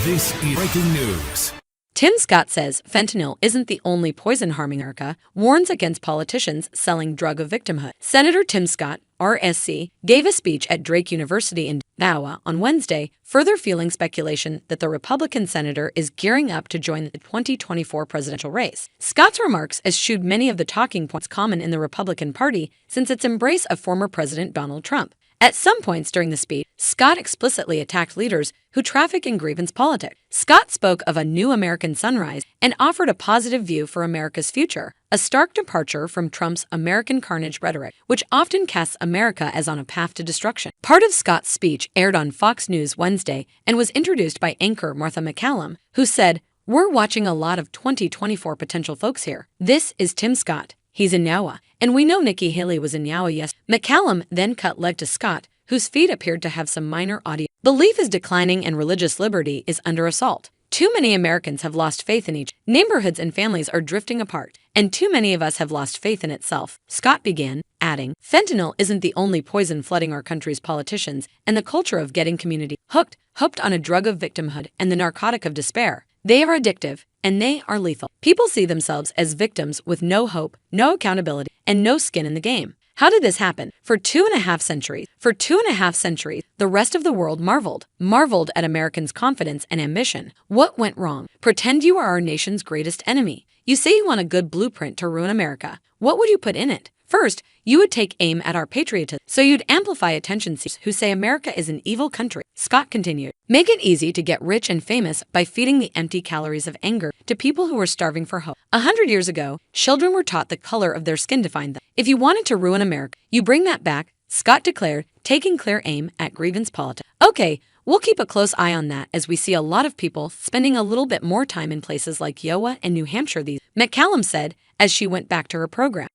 This is breaking news. Tim Scott says fentanyl isn't the only poison harming America, warns against politicians selling drug of victimhood. Senator Tim Scott, RSC, gave a speech at Drake University in Iowa on Wednesday, further fueling speculation that the Republican senator is gearing up to join the 2024 presidential race. Scott's remarks eschewed many of the talking points common in the Republican Party since its embrace of former President Donald Trump. At some points during the speech, Scott explicitly attacked leaders who traffic in grievance politics. Scott spoke of a new American sunrise and offered a positive view for America's future, a stark departure from Trump's American carnage rhetoric, which often casts America as on a path to destruction. Part of Scott's speech aired on Fox News Wednesday and was introduced by anchor Martha MacCallum, who said, "We're watching a lot of 2024 potential folks here. This is Tim Scott. He's in Iowa, and we know Nikki Haley was in Iowa yesterday." MacCallum then cut leg to Scott, whose feed appeared to have some minor audio. "Belief is declining and religious liberty is under assault. Too many Americans have lost faith in each. Neighborhoods and families are drifting apart, and too many of us have lost faith in itself," Scott began, adding, "Fentanyl isn't the only poison flooding our country's politicians and the culture of getting community hooked on a drug of victimhood and the narcotic of despair. They are addictive, and they are lethal. People see themselves as victims with no hope, no accountability, and no skin in the game. How did this happen? For two and a half centuries, the rest of the world marveled at Americans' confidence and ambition. What went wrong? Pretend you are our nation's greatest enemy. You say you want a good blueprint to ruin America. What would you put in it? First, you would take aim at our patriotism, so you'd amplify attention seekers who say America is an evil country." Scott continued, "Make it easy to get rich and famous by feeding the empty calories of anger to people who are starving for hope. 100 years ago, children were taught the color of their skin defined them. If you wanted to ruin America, you bring that back," Scott declared, taking clear aim at grievance politics. "Okay, we'll keep a close eye on that as we see a lot of people spending a little bit more time in places like Iowa and New Hampshire," MacCallum said as she went back to her program.